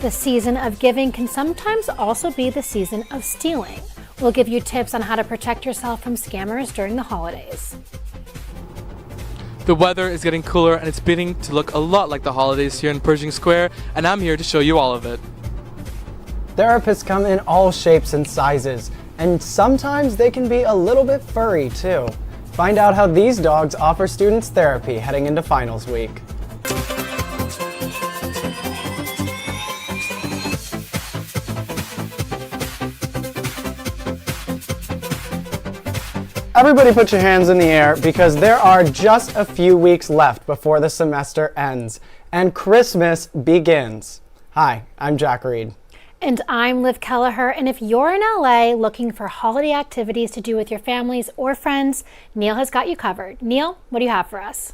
The season of giving can sometimes also be the season of stealing. We'll give you tips on how to protect yourself from scammers during the holidays. The weather is getting cooler and it's beginning to look a lot like the holidays here in Pershing Square, and I'm here to show you all of it. Therapists come in all shapes and sizes, and sometimes they can be a little bit furry too. Find out how these dogs offer students therapy heading into finals week. Everybody put your hands in the air because there are just a few weeks left before the semester ends and Christmas begins. Hi, I'm Reid. And I'm Kelleher, and if you're in LA looking for holiday activities to do with your families or friends, Neel has got you covered. Neel, what do you have for us?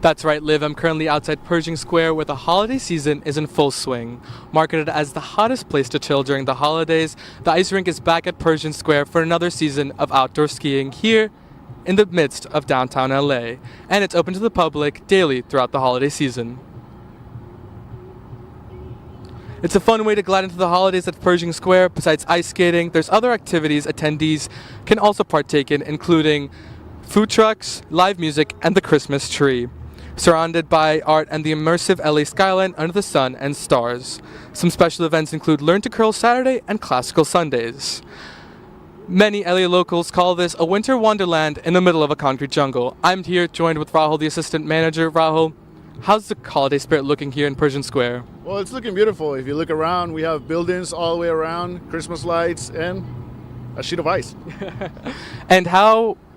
That's right, Liv. I'm currently outside Pershing Square where the holiday season is in full swing. Marketed as the hottest place to chill during the holidays, the ice rink is back at Pershing Square for another season of outdoor skiing here in the midst of downtown LA. And it's open to the public daily throughout the holiday season. It's a fun way to glide into the holidays at Pershing Square. Besides ice skating, there's other activities attendees can also partake in, including food trucks, live music, and the Christmas tree. Surrounded by art and the immersive LA skyline under the sun and stars. Some special events include Learn to Curl Saturday and Classical Sundays. Many LA locals call this a winter wonderland in the middle of a concrete jungle. I'm here joined with Rahul, the assistant manager. Rahul, how's the holiday spirit looking here in Pershing Square? Well, it's looking beautiful. If you look around, we have buildings all the way around, Christmas lights, and a sheet of ice. And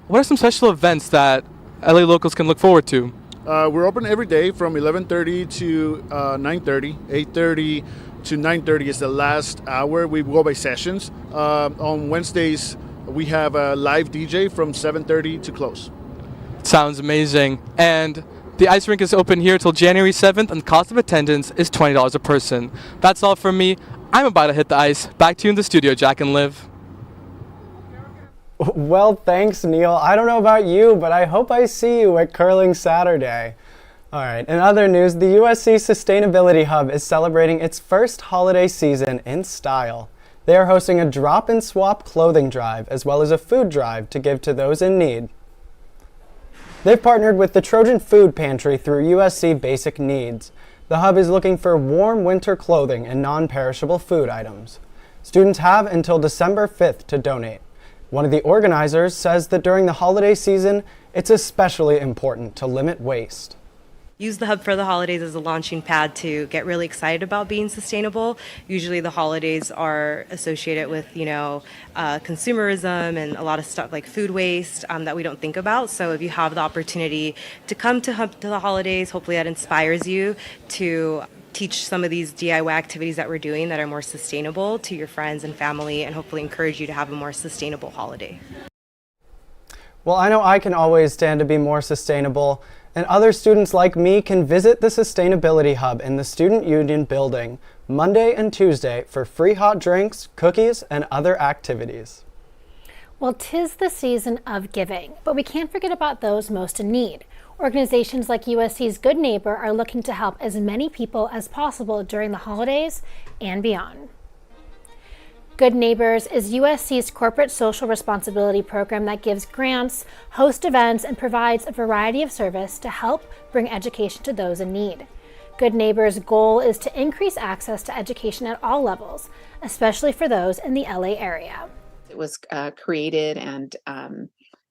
what are some special events that LA locals can look forward to? We're open every day from 11:30 to 9:30. 8:30 to 9:30 is the last hour. We go by sessions. On Wednesdays, we have a live DJ from 7:30 to close. Sounds amazing. And the ice rink is open here till January 7th, and the cost of attendance is $20 a person. That's all from me. I'm about to hit the ice. Back to you in the studio, Jack and Liv. Well, thanks, Neel. I don't know about you, but I hope I see you at Curling Saturday. All right, in other news, the USC Sustainability Hub is celebrating its first holiday season in style. They are hosting a drop-and-swap clothing drive as well as a food drive to give to those in need. They've partnered with the Trojan Food Pantry through USC Basic Needs. The hub is looking for warm winter clothing and non-perishable food items. Students have until December 5th to donate. One of the organizers says that during the holiday season, it's especially important to limit waste. Use the hub for the holidays as a launching pad to get really excited about being sustainable. Usually the holidays are associated with, consumerism and a lot of stuff like food waste that we don't think about. So if you have the opportunity to come to the holidays, hopefully that inspires you to teach some of these DIY activities that we're doing that are more sustainable to your friends and family, and hopefully encourage you to have a more sustainable holiday. Well, I know I can always stand to be more sustainable, and other students like me can visit the Sustainability Hub in the Student Union building Monday and Tuesday for free hot drinks, cookies, and other activities. Well, 'tis the season of giving, but we can't forget about those most in need. Organizations like USC's Good Neighbor are looking to help as many people as possible during the holidays and beyond. Good Neighbors is USC's corporate social responsibility program that gives grants, hosts events, and provides a variety of service to help bring education to those in need. Good Neighbors' goal is to increase access to education at all levels, especially for those in the LA area. It was created and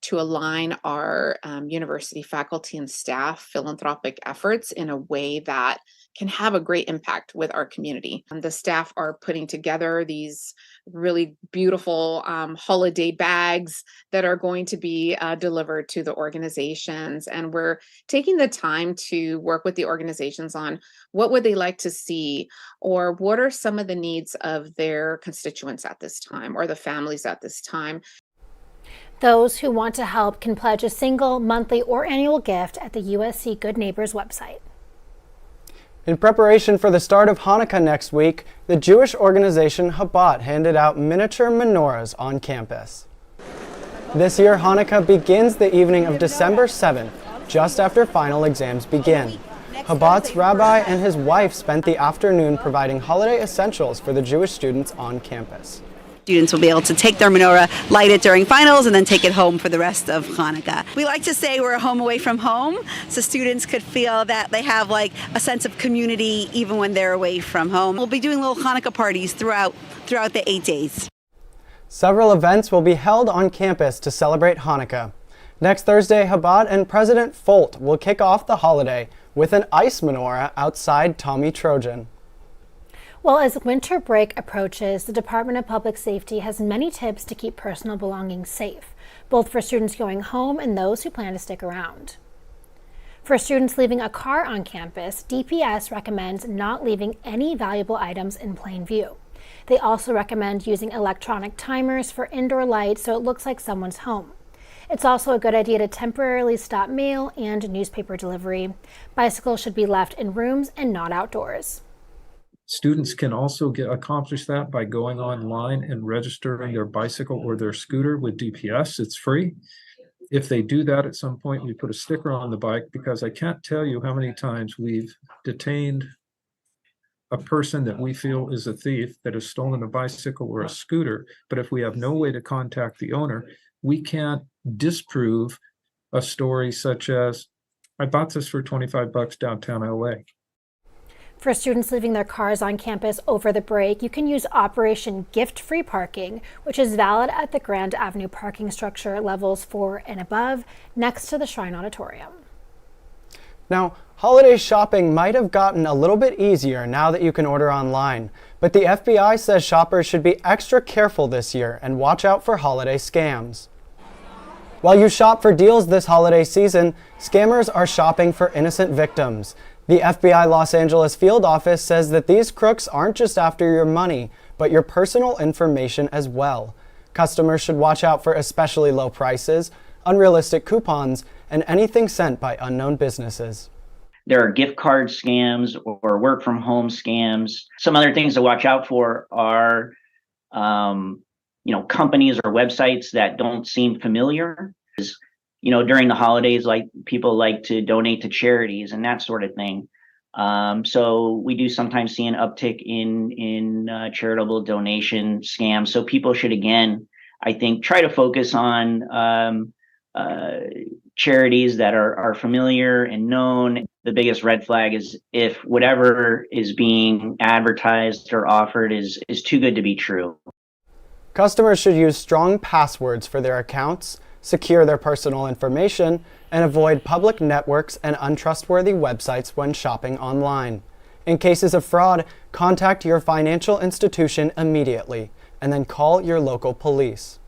to align our university faculty and staff philanthropic efforts in a way that can have a great impact with our community. The staff are putting together these really beautiful holiday bags that are going to be delivered to the organizations. And we're taking the time to work with the organizations on what would they like to see, or what are some of the needs of their constituents at this time, or the families at this time. Those who want to help can pledge a single, monthly, or annual gift at the USC Good Neighbors website. In preparation for the start of Hanukkah next week, the Jewish organization Chabad handed out miniature menorahs on campus. This year, Hanukkah begins the evening of December 7th, just after final exams begin. Chabad's rabbi and his wife spent the afternoon providing holiday essentials for the Jewish students on campus. Students will be able to take their menorah, light it during finals, and then take it home for the rest of Hanukkah. We like to say we're a home away from home, so students could feel that they have like a sense of community even when they're away from home. We'll be doing little Hanukkah parties throughout the 8 days. Several events will be held on campus to celebrate Hanukkah. Next Thursday, Chabad and President Folt will kick off the holiday with an ice menorah outside Tommy Trojan. Well, as winter break approaches, the Department of Public Safety has many tips to keep personal belongings safe, both for students going home and those who plan to stick around. For students leaving a car on campus, DPS recommends not leaving any valuable items in plain view. They also recommend using electronic timers for indoor lights so it looks like someone's home. It's also a good idea to temporarily stop mail and newspaper delivery. Bicycles should be left in rooms and not outdoors. Students can also accomplish that by going online and registering their bicycle or their scooter with DPS. It's free. If they do that at some point, we put a sticker on the bike, because I can't tell you how many times we've detained a person that we feel is a thief that has stolen a bicycle or a scooter. But if we have no way to contact the owner, we can't disprove a story such as, I bought this for $25 downtown LA. For students leaving their cars on campus over the break, you can use Operation Gift-Free Parking, which is valid at the Grand Avenue parking structure levels 4 and above, next to the Shrine Auditorium. Now, holiday shopping might have gotten a little bit easier now that you can order online, but the FBI says shoppers should be extra careful this year and watch out for holiday scams. While you shop for deals this holiday season, scammers are shopping for innocent victims. The FBI Los Angeles field office says that these crooks aren't just after your money, but your personal information as well. Customers should watch out for especially low prices, unrealistic coupons, and anything sent by unknown businesses. There are gift card scams or work from home scams. Some other things to watch out for are, companies or websites that don't seem familiar. During the holidays, like people like to donate to charities and that sort of thing. So we do sometimes see an uptick in charitable donation scams. So people should, again, I think, try to focus on charities that are familiar and known. The biggest red flag is if whatever is being advertised or offered is too good to be true. Customers should use strong passwords for their accounts, secure their personal information, and avoid public networks and untrustworthy websites when shopping online. In cases of fraud, contact your financial institution immediately, and then call your local police.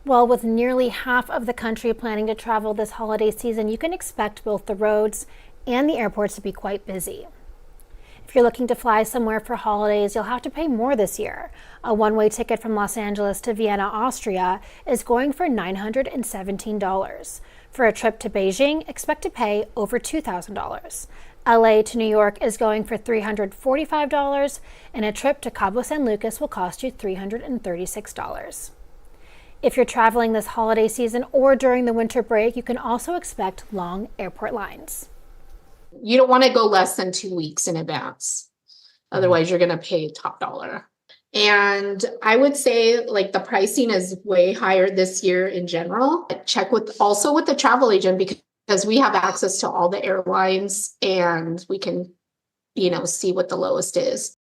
Well, with nearly half of the country planning to travel this holiday season, you can expect both the roads and the airports to be quite busy. If you're looking to fly somewhere for holidays, you'll have to pay more this year. A one-way ticket from Los Angeles to Vienna, Austria is going for $917. For a trip to Beijing, expect to pay over $2,000. LA to New York is going for $345, and a trip to Cabo San Lucas will cost you $336. If you're traveling this holiday season or during the winter break, you can also expect long airport lines. You don't want to go less than 2 weeks in advance. Otherwise, you're going to pay top dollar. And I would say the pricing is way higher this year in general. Check with the travel agent, because we have access to all the airlines and we can, see what the lowest is.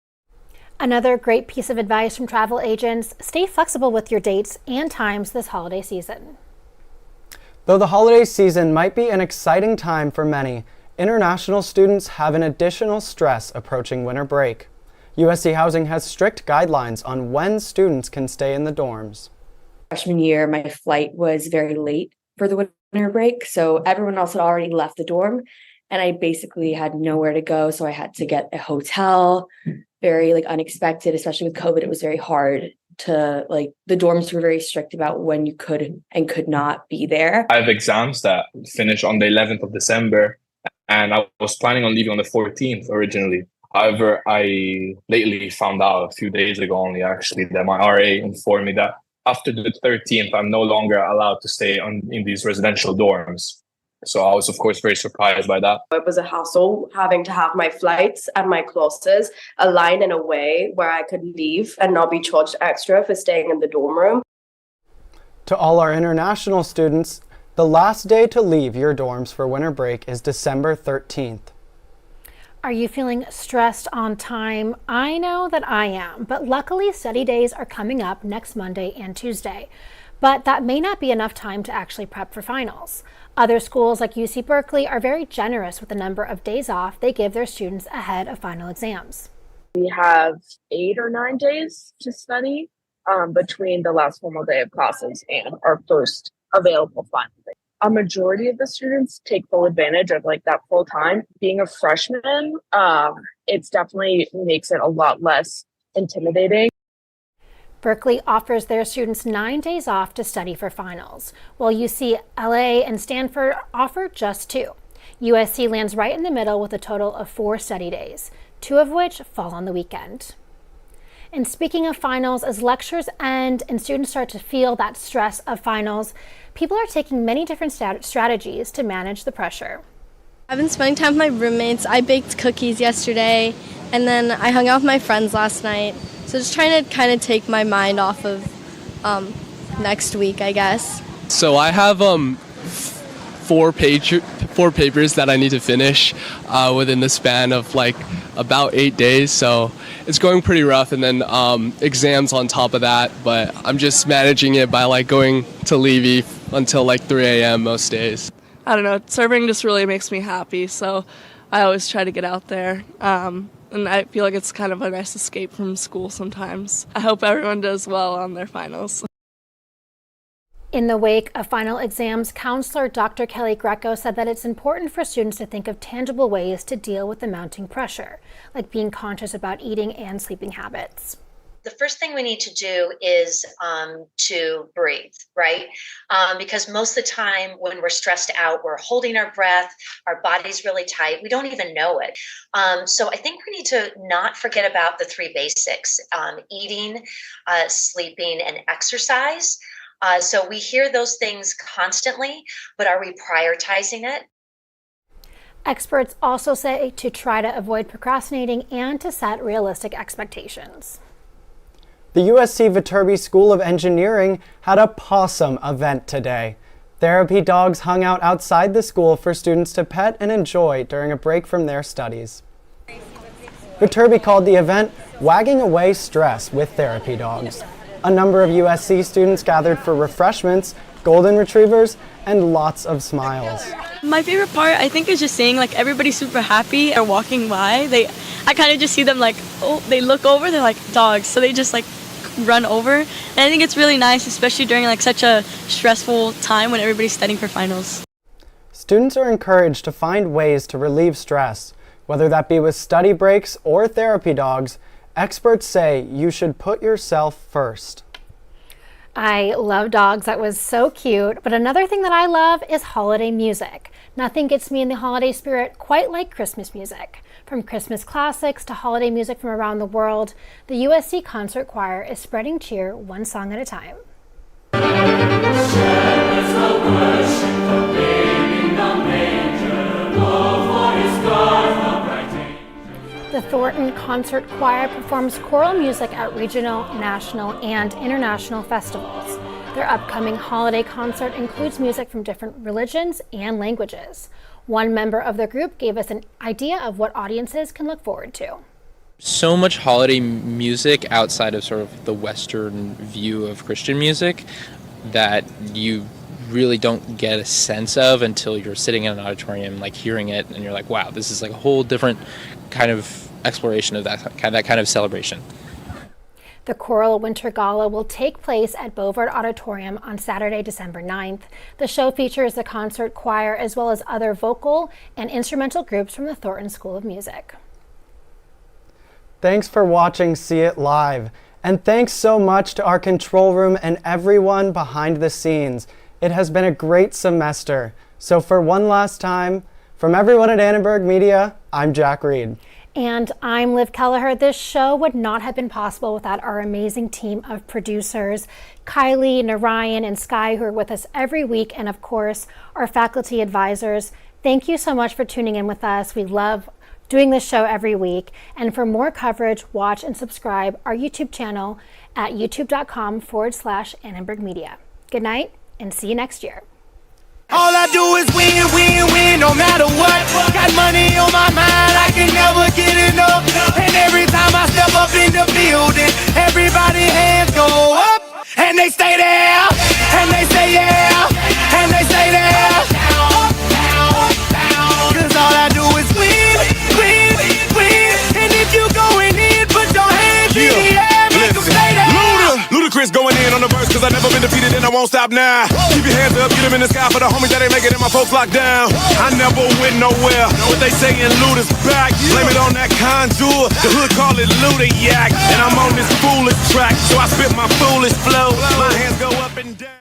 Another great piece of advice from travel agents: stay flexible with your dates and times this holiday season. Though the holiday season might be an exciting time for many, international students have an additional stress approaching winter break. USC Housing has strict guidelines on when students can stay in the dorms. Freshman year, my flight was very late for the winter break, so everyone else had already left the dorm, and I basically had nowhere to go, so I had to get a hotel. Very unexpected, especially with COVID. It was very hard to the dorms were very strict about when you could and could not be there. I have exams that finish on the 11th of December, and I was planning on leaving on the 14th originally. However, I lately found out a few days ago only actually that my RA informed me that after the 13th, I'm no longer allowed to stay in these residential dorms. So I was, of course, very surprised by that. It was a hassle having to have my flights and my classes aligned in a way where I could leave and not be charged extra for staying in the dorm room. To all our international students, the last day to leave your dorms for winter break is December 13th. Are you feeling stressed on time? I know that I am, but luckily study days are coming up next Monday and Tuesday. But that may not be enough time to actually prep for finals. Other schools like UC Berkeley are very generous with the number of days off they give their students ahead of final exams. We have 8 or 9 days to study between the last formal day of classes and our first available final day. A majority of the students take full advantage of like that full time. Being a freshman, it's definitely makes it a lot less intimidating. Berkeley offers their students 9 days off to study for finals, while UCLA and Stanford offer just 2. USC lands right in the middle with a total of 4 study days, 2 of which fall on the weekend. And speaking of finals, as lectures end and students start to feel that stress of finals, people are taking many different strategies to manage the pressure. I've been spending time with my roommates. I baked cookies yesterday, and then I hung out with my friends last night. So just trying to kind of take my mind off of next week, I guess. So I have 4 papers that I need to finish within the span of like about 8 days. So it's going pretty rough, and then exams on top of that. But I'm just managing it by like going to Levy until like 3 a.m. most days. I don't know. Serving just really makes me happy, so I always try to get out there. And I feel like it's kind of a nice escape from school sometimes. I hope everyone does well on their finals. In the wake of final exams, counselor Dr. Kelly Greco said that it's important for students to think of tangible ways to deal with the mounting pressure, like being conscious about eating and sleeping habits. The first thing we need to do is to breathe, right? Because most of the time when we're stressed out, we're holding our breath, our body's really tight, we don't even know it. So I think we need to not forget about the 3 basics, eating, sleeping, and exercise. So we hear those things constantly, but are we prioritizing it? Experts also say to try to avoid procrastinating and to set realistic expectations. The USC Viterbi School of Engineering had a possum event today. Therapy dogs hung out outside the school for students to pet and enjoy during a break from their studies. Viterbi called the event Wagging Away Stress with Therapy Dogs. A number of USC students gathered for refreshments, golden retrievers, and lots of smiles. My favorite part, I think, is just seeing like everybody super happy or walking by. I kind of just see them like, oh, they look over, they're like dogs, so they just like run over. And I think it's really nice, especially during like such a stressful time when everybody's studying for finals. Students are encouraged to find ways to relieve stress, whether that be with study breaks or therapy dogs. Experts say you should put yourself first. I love dogs. That was so cute. But another thing that I love is holiday music. Nothing gets me in the holiday spirit quite like Christmas music. From Christmas classics to holiday music from around the world, the USC Concert Choir is spreading cheer one song at a time. The Thornton Concert Choir performs choral music at regional, national, and international festivals. Their upcoming holiday concert includes music from different religions and languages. One member of the group gave us an idea of what audiences can look forward to. So much holiday music outside of sort of the Western view of Christian music that you really don't get a sense of until you're sitting in an auditorium, like hearing it, and you're like, wow, this is like a whole different kind of exploration of that kind of celebration. The Choral Winter Gala will take place at Bovard Auditorium on Saturday, December 9th. The show features the concert choir as well as other vocal and instrumental groups from the Thornton School of Music. Thanks for watching See It Live. And thanks so much to our control room and everyone behind the scenes. It has been a great semester. So for one last time, from everyone at Annenberg Media, I'm Jack Reid. And I'm Liv Kelleher. This show would not have been possible without our amazing team of producers, Kylee, Narayan, and Skye, who are with us every week, and of course, our faculty advisors. Thank you so much for tuning in with us. We love doing this show every week. And for more coverage, watch and subscribe our YouTube channel at youtube.com/Annenberg Media. Good night, and see you next year. All I do is win, win, win, no matter what. Got money on my mind, I can never get enough. And every time I step up in the building, everybody hands go up. And they stay there, and they say yeah, and they stay there. Cause all I do is win, win, win. And if you going in, put your hands in the air, make them stay there. Ludacris going in on the verse, cause I never been defeated and I won't stop now. Keep your hands up, get them in the sky for the homies that ain't making it, my folks locked down. I never went nowhere, what they saying Luda's back. Blame it on that contour, the hood call it Luda Yak. And I'm on this foolish track, so I spit my foolish flow. My hands go up and down.